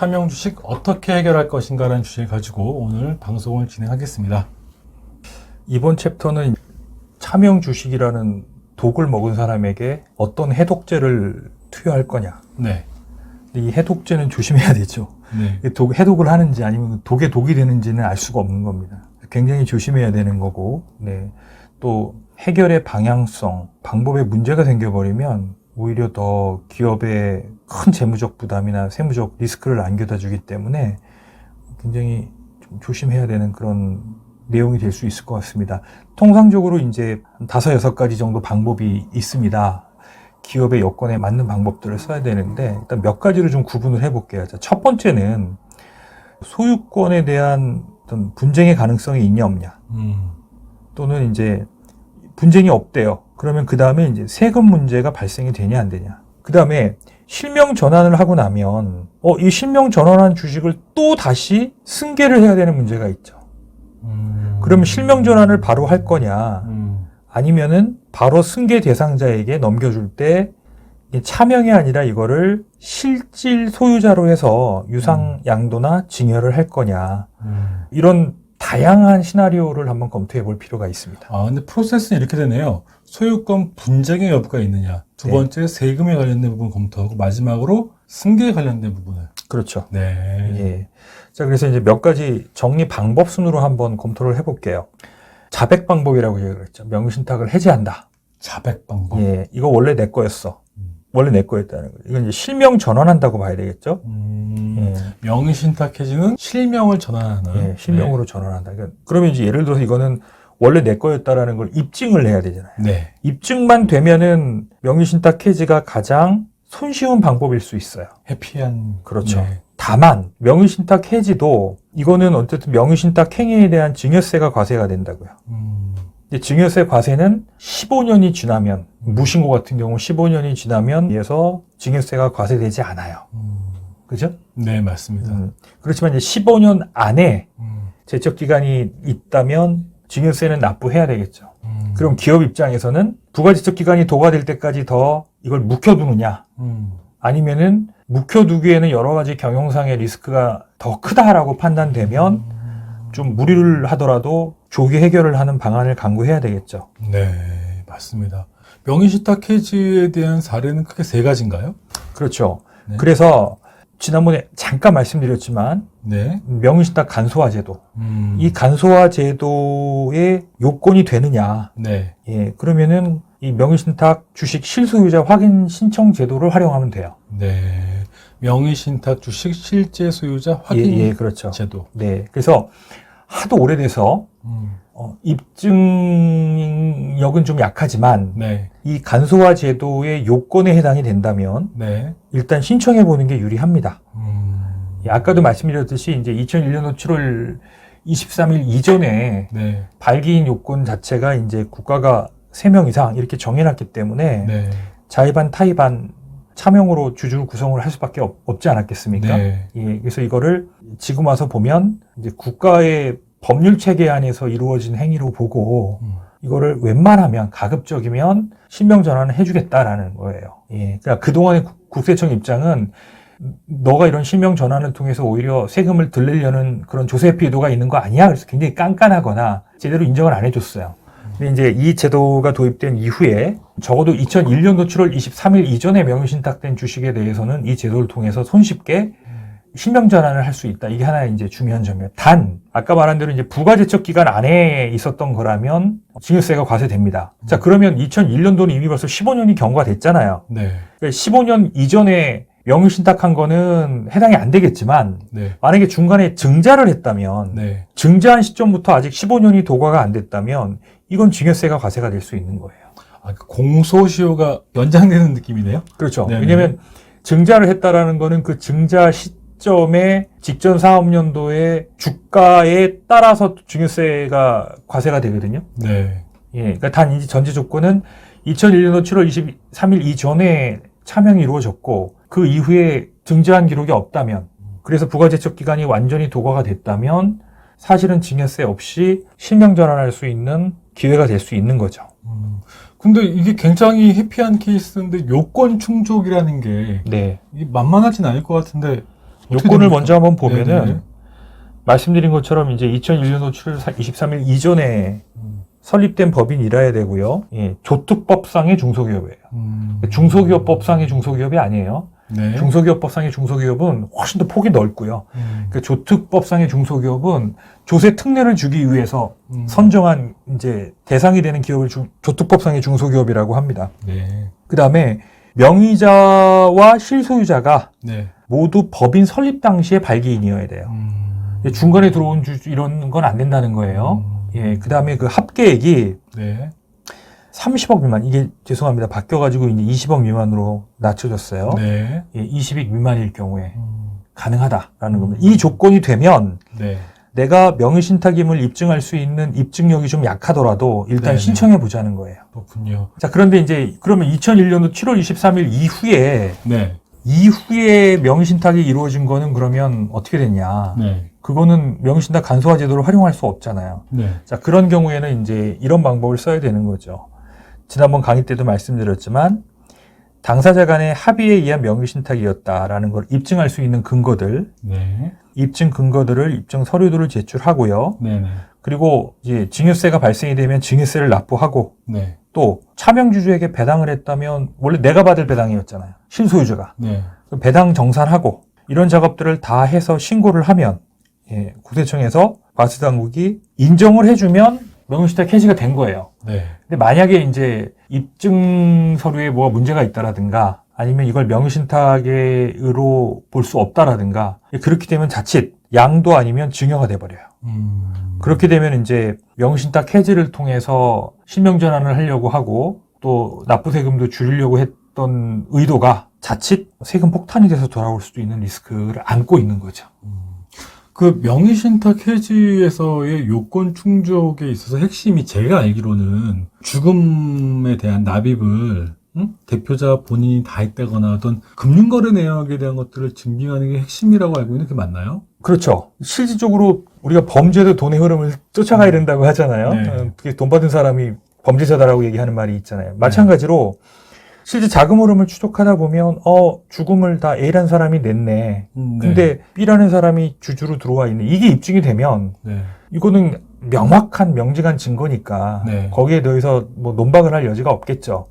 차명 주식 어떻게 해결할 것인가라는 주제를 가지고 오늘 방송을 진행하겠습니다. 이번 챕터는 차명 주식이라는 독을 먹은 사람에게 어떤 해독제를 투여할 거냐. 네. 이 해독제는 조심해야 되죠. 네. 해독을 하는지 아니면 독에 독이 되는지는 알 수가 없는 겁니다. 굉장히 조심해야 되는 거고, 네. 또 해결의 방향성, 방법에 문제가 생겨버리면 오히려 더 기업에 큰 재무적 부담이나 세무적 리스크를 안겨다 주기 때문에 굉장히 좀 조심해야 되는 그런 내용이 될 수 있을 것 같습니다. 통상적으로 이제 5, 6가지 정도 방법이 있습니다. 기업의 여건에 맞는 방법들을 써야 되는데 일단 몇 가지로 좀 구분을 해볼게요. 첫 번째는 소유권에 대한 어떤 분쟁의 가능성이 있냐 없냐. 또는 이제 분쟁이 없대요. 그러면 그 다음에 이제 세금 문제가 발생이 되냐 안 되냐. 그 다음에 실명 전환을 하고 나면 이 실명 전환한 주식을 또 다시 승계를 해야 되는 문제가 있죠. 그러면 실명 전환을 바로 할 거냐 아니면은 바로 승계 대상자에게 넘겨줄 때 차명이 아니라 이거를 실질 소유자로 해서 유상양도나 증여를 할 거냐. 이런 다양한 시나리오를 한번 검토해 볼 필요가 있습니다. 근데 프로세스는 이렇게 되네요. 소유권 분쟁의 여부가 있느냐. 두 번째 세금에 관련된 부분 검토하고 마지막으로 승계에 관련된 부분을. 그렇죠. 네. 예. 자, 그래서 이제 몇 가지 정리 방법 순으로 한번 검토를 해볼게요. 자백 방법이라고 얘기를 했죠. 명의신탁을 해지한다. 자백 방법. 예. 이거 원래 내 거였어. 원래 내 거였다는 거예요. 이건 이제 실명 전환한다고 봐야 되겠죠. 예. 명의신탁 해지는 실명을 전환하는. 예, 실명으로 전환한다. 그러면 이제 예를 들어서 이거는 원래 내 거였다라는 걸 입증을 해야 되잖아요. 네. 입증만 되면은 명의신탁 해지가 가장 손쉬운 방법일 수 있어요. 해피한. 그렇죠. 네. 다만 명의신탁 해지도 이거는 어쨌든 명의신탁 행위에 대한 증여세가 과세가 된다고요. 증여세 과세는 15년이 지나면 무신고 같은 경우 15년이 지나면 에서 증여세가 과세되지 않아요. 그죠? 네, 맞습니다. 그렇지만 이제 15년 안에 제적 기간이 있다면 증여세는 납부해야 되겠죠. 그럼 기업 입장에서는 부가제적 기간이 도과될 때까지 더 이걸 묵혀두느냐, 아니면은 묵혀두기에는 여러 가지 경영상의 리스크가 더 크다라고 판단되면 좀 무리를 하더라도 조기 해결을 하는 방안을 강구해야 되겠죠. 네, 맞습니다. 명의신탁 해지에 대한 사례는 크게 3가지인가요? 그렇죠. 네. 그래서 지난번에 잠깐 말씀드렸지만 네. 명의신탁 간소화 제도, 이 간소화 제도의 요건이 되느냐. 네. 예, 그러면은 이 명의신탁 주식 실소유자 확인 신청 제도를 활용하면 돼요. 네. 명의신탁 주식 실제 소유자 확인 예, 그렇죠. 제도. 네, 그래서 하도 오래돼서 입증력은 좀 약하지만 네. 이 간소화 제도의 요건에 해당이 된다면 네. 일단 신청해 보는 게 유리합니다. 예, 아까도 말씀드렸듯이 이제 2001년 7월 23일 이전에 네. 발기인 요건 자체가 이제 국가가 3명 이상 이렇게 정해놨기 때문에 네. 자의반 타의반 차명으로 주주를 구성을 할 수밖에 없지 않았겠습니까? 네. 예, 그래서 이거를 지금 와서 보면 이제 국가의 법률 체계 안에서 이루어진 행위로 보고 이거를 웬만하면 가급적이면 실명 전환을 해주겠다라는 거예요. 예, 그러니까 그동안의 국세청 입장은 너가 이런 실명 전환을 통해서 오히려 세금을 들리려는 그런 조세피 의도가 있는 거 아니야? 그래서 굉장히 깐깐하거나 제대로 인정을 안 해줬어요. 근데 이제 이 제도가 도입된 이후에 적어도 2001년도 7월 23일 이전에 명의신탁된 주식에 대해서는 이 제도를 통해서 손쉽게 실명 전환을 할 수 있다. 이게 하나의 이제 중요한 점이에요. 단, 아까 말한 대로 이제 부가제적 기간 안에 있었던 거라면 증여세가 과세됩니다. 자, 그러면 2001년도는 이미 벌써 15년이 경과가 됐잖아요. 네. 그러니까 15년 이전에 명의신탁한 거는 해당이 안 되겠지만 네. 만약에 중간에 증자를 했다면 네. 증자한 시점부터 아직 15년이 도과가 안 됐다면 이건 증여세가 과세가 될 수 있는 거예요. 공소시효가 연장되는 느낌이네요. 그렇죠. 네네. 왜냐하면 증자를 했다라는 거는 그 증자 시점에 직전 사업연도의 주가에 따라서 증여세가 과세가 되거든요. 네. 예, 그러니까 단 이제 전제 조건은 2001년도 7월 23일 이전에 차명이 이루어졌고 그 이후에 증자한 기록이 없다면, 그래서 부가제적 기간이 완전히 도과가 됐다면 사실은 증여세 없이 실명 전환할 수 있는 기회가 될 수 있는 거죠. 근데 이게 굉장히 해피한 케이스인데 요건 충족이라는 게 네. 이게 만만하진 않을 것 같은데 요건을 됩니까? 먼저 한번 보면은 네네. 말씀드린 것처럼 이제 2001년도 7월 23일 이전에 설립된 법인이라야 되고요. 예, 조특법상의 중소기업이에요. 중소기업법상의 중소기업이 아니에요. 네. 중소기업법상의 중소기업은 훨씬 더 폭이 넓고요. 그 조특법상의 중소기업은 조세 특례를 주기 위해서 선정한 이제 대상이 되는 기업을 조특법상의 중소기업이라고 합니다. 네. 그 다음에 명의자와 실소유자가 네. 모두 법인 설립 당시에 발기인이어야 돼요. 중간에 들어온 이런 건 안 된다는 거예요. 예, 그 다음에 그 합계액이 네. 30억 미만, 이게 죄송합니다. 바뀌어가지고 이제 20억 미만으로 낮춰졌어요. 네. 예, 20억 미만일 경우에 가능하다라는 겁니다. 이 조건이 되면 네. 내가 명의신탁임을 입증할 수 있는 입증력이 좀 약하더라도 일단 네네. 신청해 보자는 거예요. 그렇군요. 자, 그런데 이제 그러면 2001년도 7월 23일 네. 이후에 명의신탁이 이루어진 거는 그러면 어떻게 됐냐? 네. 그거는 명의신탁 간소화 제도를 활용할 수 없잖아요. 네. 자, 그런 경우에는 이제 이런 방법을 써야 되는 거죠. 지난번 강의 때도 말씀드렸지만 당사자 간의 합의에 의한 명의신탁이었다라는 걸 입증할 수 있는 근거들, 네. 입증 근거들을 입증 서류들을 제출하고요. 네네. 그리고 이제 증여세가 발생이 되면 증여세를 납부하고 네. 또 차명주주에게 배당을 했다면 원래 내가 받을 배당이었잖아요. 실소유주가. 네. 그 배당 정산하고 이런 작업들을 다 해서 신고를 하면 예, 국세청에서 과세당국이 인정을 해주면 명의신탁 해지가 된 거예요. 네. 근데 만약에 이제 입증 서류에 뭐가 문제가 있다라든가 아니면 이걸 명의신탁으로 볼 수 없다라든가 그렇게 되면 자칫 양도 아니면 증여가 돼버려요. 그렇게 되면 이제 명의신탁 해지를 통해서 실명전환을 하려고 하고 또 납부세금도 줄이려고 했던 의도가 자칫 세금 폭탄이 돼서 돌아올 수도 있는 리스크를 안고 있는 거죠. 그 명의신탁 해지에서의 요건 충족에 있어서 핵심이 제가 알기로는 죽음에 대한 납입을 대표자 본인이 다 했다거나 어떤 금융거래 내역에 대한 것들을 증빙하는 게 핵심이라고 알고 있는데 그게 맞나요? 그렇죠. 실질적으로 우리가 범죄도 돈의 흐름을 쫓아가야 된다고 하잖아요. 네. 특히 돈 받은 사람이 범죄자다라고 얘기하는 말이 있잖아요. 마찬가지로 실제 자금 흐름을 추적하다 보면 죽음을 다 A라는 사람이 냈네. 근데 B라는 사람이 주주로 들어와 있네. 이게 입증이 되면 네. 이거는 명확한 명직한 증거니까 네. 거기에 대해서 뭐 논박을 할 여지가 없겠죠.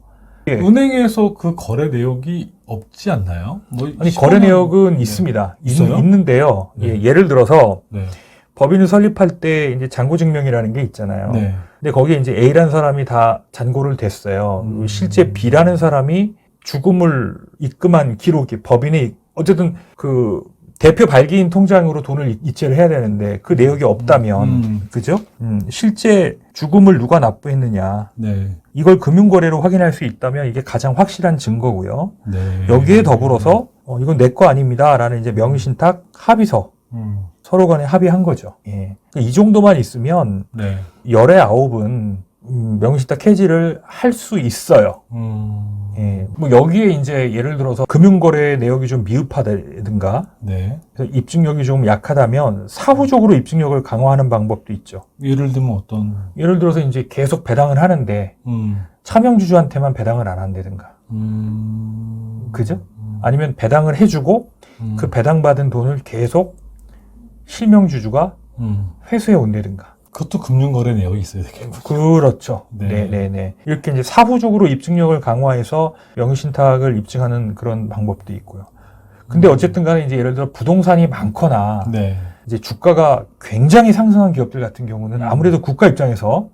예. 은행에서 그 거래 내역이 없지 않나요? 아니 거래 내역은 있습니다. 있어요? 있는데요. 네. 예, 예를 들어서 네. 법인을 설립할 때 이제 잔고증명이라는 게 있잖아요. 네. 근데 거기에 이제 A라는 사람이 다 잔고를 댔어요. 실제 B라는 사람이 죽음을 입금한 기록이 법인이 어쨌든 그 대표 발기인 통장으로 돈을 이체를 해야 되는데 그 내역이 없다면 그죠? 실제 죽음을 누가 납부했느냐 네. 이걸 금융거래로 확인할 수 있다면 이게 가장 확실한 증거고요. 네. 여기에 더불어서 이건 내 거 아닙니다라는 이제 명의신탁 합의서 서로 간에 합의한 거죠. 예. 이 정도만 있으면 네. 열의 아홉은 명의신탁 해지를 할 수 있어요. 예. 뭐 여기에 이제 예를 들어서 금융거래 내역이 좀 미흡하다든가 네. 그래서 입증력이 좀 약하다면 사후적으로 입증력을 강화하는 방법도 있죠. 예를 들면 어떤? 예를 들어서 이제 계속 배당을 하는데 차명주주한테만 배당을 안 한다든가. 그죠? 아니면 배당을 해주고 그 배당받은 돈을 계속 실명주주가 회수해 온다든가. 그것도 금융거래 내역이 있어야 되겠군요. 그렇죠. 네. 네네네. 이렇게 이제 사후적으로 입증력을 강화해서 명의신탁을 입증하는 그런 방법도 있고요. 근데 어쨌든 간에 이제 예를 들어 부동산이 많거나 네. 이제 주가가 굉장히 상승한 기업들 같은 경우는 아무래도 국가 입장에서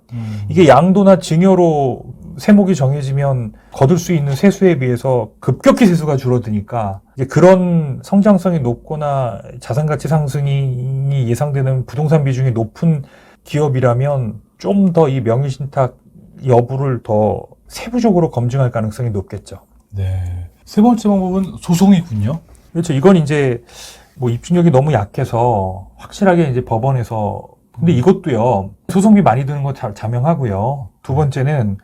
이게 양도나 증여로 세목이 정해지면 거둘 수 있는 세수에 비해서 급격히 세수가 줄어드니까 이제 그런 성장성이 높거나 자산가치 상승이 예상되는 부동산 비중이 높은 기업이라면 좀 더 이 명의신탁 여부를 더 세부적으로 검증할 가능성이 높겠죠. 네. 세 번째 방법은 소송이군요. 그렇죠. 이건 이제 뭐 입증력이 너무 약해서 확실하게 이제 법원에서 근데 이것도요 소송비 많이 드는 거 자명하고요. 두 번째는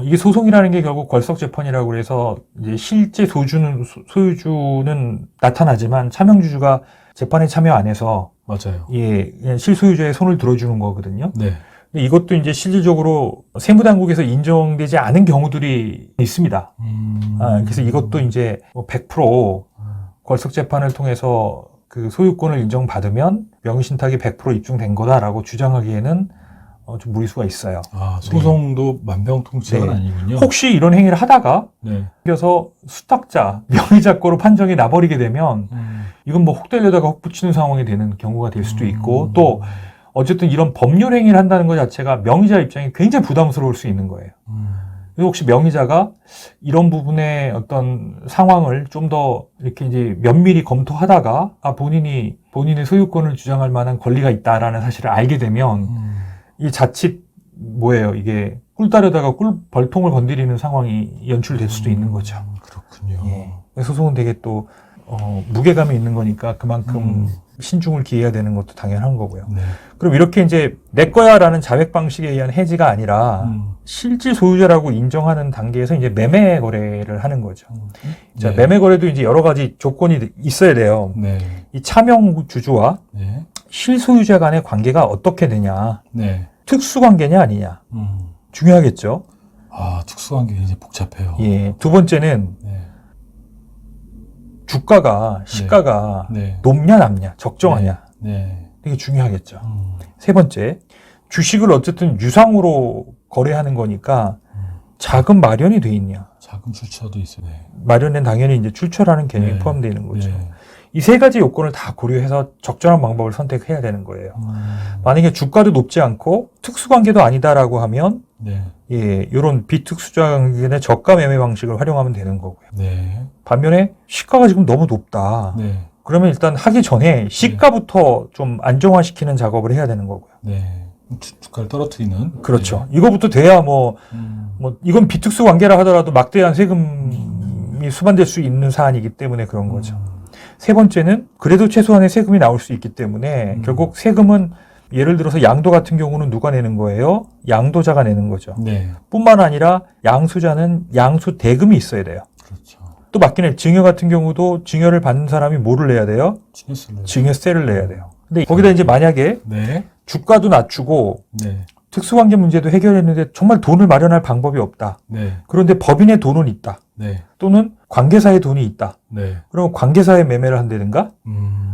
이게 소송이라는 게 결국 걸석재판이라고 해서 이제 실제 소유주는 나타나지만 차명주주가 재판에 참여 안 해서 맞아요. 예, 그냥 실소유주의 손을 들어주는 거거든요. 네. 근데 이것도 이제 실질적으로 세무당국에서 인정되지 않은 경우들이 있습니다. 그래서 이것도 이제 100% 걸석재판을 통해서 그 소유권을 인정받으면 명의신탁이 100% 입증된 거다라고 주장하기에는 좀 무리수가 있어요. 아, 소송도 만병통치약은 네. 아니군요. 혹시 이런 행위를 하다가 네. 그래서 수탁자, 명의자거로 판정이 나버리게 되면 이건 뭐 혹되려다가 혹 붙이는 상황이 되는 경우가 될 수도 있고 또 어쨌든 이런 법률 행위를 한다는 것 자체가 명의자 입장이 굉장히 부담스러울 수 있는 거예요. 그래서 혹시 명의자가 이런 부분의 어떤 상황을 좀 더 이렇게 이제 면밀히 검토하다가 본인의 소유권을 주장할 만한 권리가 있다라는 사실을 알게 되면 이 자칫 이게 꿀 따르다가 벌통을 건드리는 상황이 연출될 수도 있는 거죠. 그렇군요. 예. 소송은 되게 또 무게감이 있는 거니까 그만큼 신중을 기해야 되는 것도 당연한 거고요. 네. 그럼 이렇게 이제 내 거야라는 자백 방식에 의한 해지가 아니라 실질 소유자라고 인정하는 단계에서 이제 매매 거래를 하는 거죠. 자, 네. 매매 거래도 이제 여러 가지 조건이 있어야 돼요. 네. 이 차명 주주와 네. 실소유자 간의 관계가 어떻게 되냐, 네. 특수관계냐 아니냐 중요하겠죠. 아, 특수관계 이제 복잡해요. 예. 두 번째는 네. 주가가 시가가 네. 높냐 낮냐 적정하냐 네. 되게 중요하겠죠. 세 번째, 주식을 어쨌든 유상으로 거래하는 거니까 자금 마련이 돼 있냐. 자금 출처도 있어요. 네. 마련은 당연히 이제 출처라는 개념이 네. 포함되는 거죠. 네. 이 세 가지 요건을 다 고려해서 적절한 방법을 선택해야 되는 거예요. 만약에 주가도 높지 않고 특수관계도 아니다라고 하면 네. 이런 비특수자 관계의 저가 매매 방식을 활용하면 되는 거고요. 네. 반면에 시가가 지금 너무 높다. 네. 그러면 일단 하기 전에 시가부터 좀 안정화시키는 작업을 해야 되는 거고요. 네. 주가를 떨어뜨리는. 그렇죠. 이거부터 돼야 이건 비특수 관계라 하더라도 막대한 세금이 수반될 수 있는 사안이기 때문에 그런 거죠. 세 번째는 그래도 최소한의 세금이 나올 수 있기 때문에 결국 세금은 예를 들어서 양도 같은 경우는 누가 내는 거예요? 양도자가 내는 거죠. 네. 뿐만 아니라 양수자는 양수 대금이 있어야 돼요. 그렇죠. 또 맞긴 해. 증여 같은 경우도 증여를 받는 사람이 뭐를 내야 돼요? 증여세를. 증여세를 내야 돼요. 근데 거기다 이제 만약에 네. 주가도 낮추고 네. 특수관계 문제도 해결했는데 정말 돈을 마련할 방법이 없다. 네. 그런데 법인의 돈은 있다. 네. 또는 관계사의 돈이 있다. 네. 그럼 관계사의 매매를 한다든가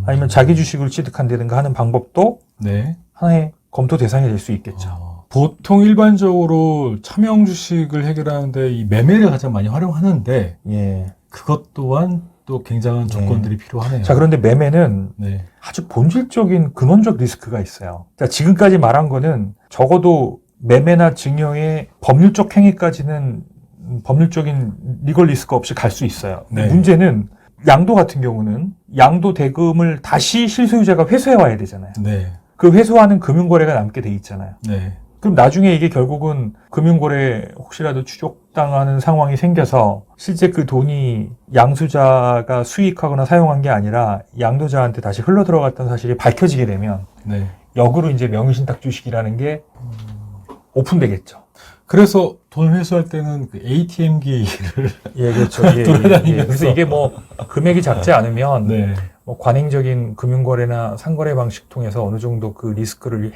아니면 자기 주식을 취득한다든가 하는 방법도 네. 하나의 검토 대상이 될 수 있겠죠. 보통 일반적으로 차명 주식을 해결하는데 이 매매를 가장 많이 활용하는데 예. 그것 또한 또 굉장한 조건들이 필요하네요. 자, 그런데 매매는 네. 아주 본질적인 근원적 리스크가 있어요. 자, 지금까지 말한 거는 적어도 매매나 증여의 법률적 행위까지는 법률적인 리걸 리스크 없이 갈 수 있어요. 네. 문제는 양도 같은 경우는 양도 대금을 다시 실소유자가 회수해 와야 되잖아요. 네. 그 회수하는 금융거래가 남게 돼 있잖아요. 네. 그럼 나중에 이게 결국은 금융거래 혹시라도 추적당하는 상황이 생겨서 실제 그 돈이 양수자가 수익하거나 사용한 게 아니라 양도자한테 다시 흘러 들어갔던 사실이 밝혀지게 되면 네. 역으로 이제 명의신탁 주식이라는 게 오픈되겠죠. 그래서 돈 회수할 때는 그 ATM기를 예, 그렇죠. 돌아다니면서. 그래서 이게 금액이 작지 않으면 네. 관행적인 금융거래나 상거래 방식 통해서 어느 정도 그 리스크를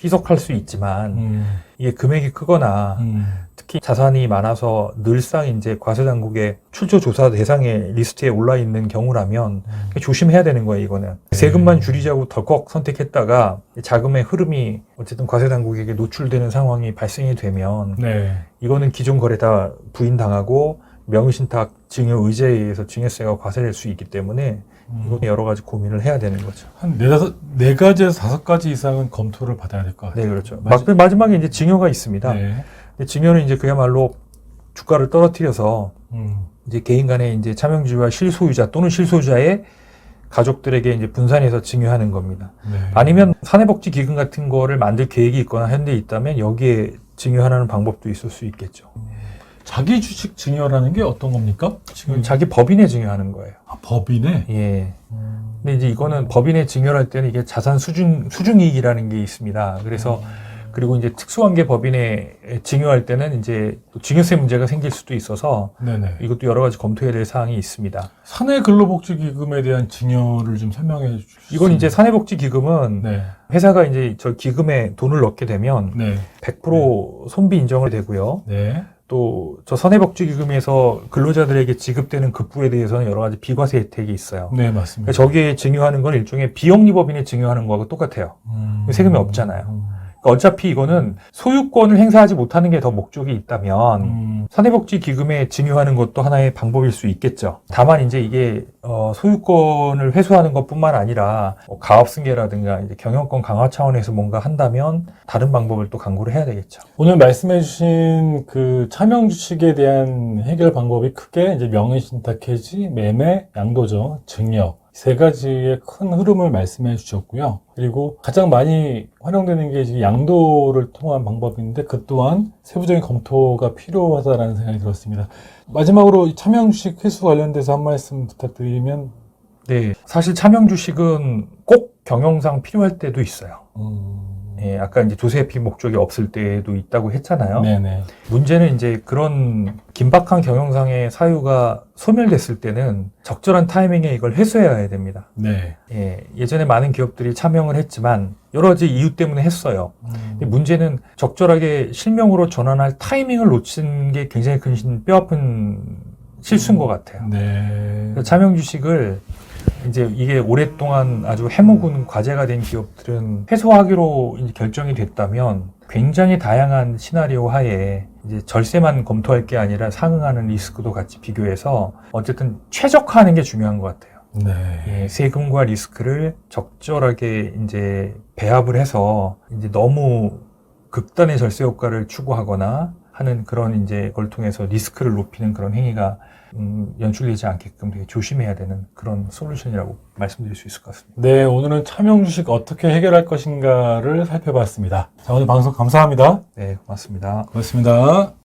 희석할 수 있지만 이게 금액이 크거나 특히 자산이 많아서 늘상 이제 과세당국의 출처 조사 대상의 리스트에 올라 있는 경우라면 조심해야 되는 거예요, 이거는. 세금만 줄이자고 덜컥 선택했다가 자금의 흐름이 어쨌든 과세당국에게 노출되는 상황이 발생이 되면 네. 이거는 기존 거래 다 부인당하고 명의신탁 증여 의제에 의해서 증여세가 과세될 수 있기 때문에 이거 여러 가지 고민을 해야 되는 거죠. 한 네 가지에서 5가지 이상은 검토를 받아야 될 것 같아요. 네, 그렇죠. 마지막에 이제 증여가 있습니다. 네. 근데 증여는 이제 그야말로 주가를 떨어뜨려서 이제 개인 간의 이제 차명주와 실소유자 또는 실소유자의 가족들에게 이제 분산해서 증여하는 겁니다. 네. 아니면 사내복지기금 같은 거를 만들 계획이 있거나 현재 있다면 여기에 증여하는 방법도 있을 수 있겠죠. 자기 주식 증여라는 게 어떤 겁니까? 지금 자기 법인에 증여하는 거예요. 법인에? 예. 근데 이제 이거는 법인에 증여를 할 때는 이게 자산 수중이익이라는 게 있습니다. 그래서 그리고 이제 특수관계 법인에 증여할 때는 이제 증여세 문제가 생길 수도 있어서 네네. 이것도 여러 가지 검토해야 될 사항이 있습니다. 사내근로복지기금에 대한 증여를 좀 설명해 주실 수 이건 이제 사내복지기금은 네. 회사가 이제 저 기금에 돈을 넣게 되면 네. 100% 손비 인정을 되고요. 네. 또 저 선해복지기금에서 근로자들에게 지급되는 급부에 대해서는 여러 가지 비과세 혜택이 있어요. 네, 맞습니다. 그러니까 저기에 증여하는 건 일종의 비영리법인에 증여하는 거하고 똑같아요. 세금이 없잖아요. 그러니까 어차피 이거는 소유권을 행사하지 못하는 게 더 목적이 있다면 사내복지기금에 증여하는 것도 하나의 방법일 수 있겠죠. 다만 이제 이게 소유권을 회수하는 것뿐만 아니라 가업승계라든가 이제 경영권 강화 차원에서 뭔가 한다면 다른 방법을 또 강구를 해야 되겠죠. 오늘 말씀해주신 그 차명주식에 대한 해결 방법이 크게 이제 명의신탁 해지, 매매, 양도죠, 증여. 세 가지의 큰 흐름을 말씀해 주셨고요. 그리고 가장 많이 활용되는 게 지금 양도를 통한 방법인데 그 또한 세부적인 검토가 필요하다라는 생각이 들었습니다. 마지막으로 이 차명주식 회수 관련돼서 한 말씀 부탁드리면 네, 사실 차명주식은 꼭 경영상 필요할 때도 있어요. 예, 아까 이제 조세피 목적이 없을 때도 있다고 했잖아요. 네네. 문제는 이제 그런 긴박한 경영상의 사유가 소멸됐을 때는 적절한 타이밍에 이걸 회수해야 됩니다. 네. 예, 예전에 많은 기업들이 차명을 했지만 여러 가지 이유 때문에 했어요. 근데 문제는 적절하게 실명으로 전환할 타이밍을 놓친 게 굉장히 큰 뼈아픈 실수인 것 같아요. 네. 그래서 차명주식을 이제 이게 오랫동안 아주 해묵은 과제가 된 기업들은 회수하기로 이제 결정이 됐다면 굉장히 다양한 시나리오 하에 이제 절세만 검토할 게 아니라 상응하는 리스크도 같이 비교해서 어쨌든 최적화하는 게 중요한 것 같아요. 네. 예, 세금과 리스크를 적절하게 이제 배합을 해서 이제 너무 극단의 절세 효과를 추구하거나 하는 그런 이제 걸 통해서 리스크를 높이는 그런 행위가 연출되지 않게끔 되게 조심해야 되는 그런 솔루션이라고 말씀드릴 수 있을 것 같습니다. 네, 오늘은 차명주식 어떻게 해결할 것인가를 살펴봤습니다. 자, 오늘 방송 감사합니다. 네, 고맙습니다. 고맙습니다.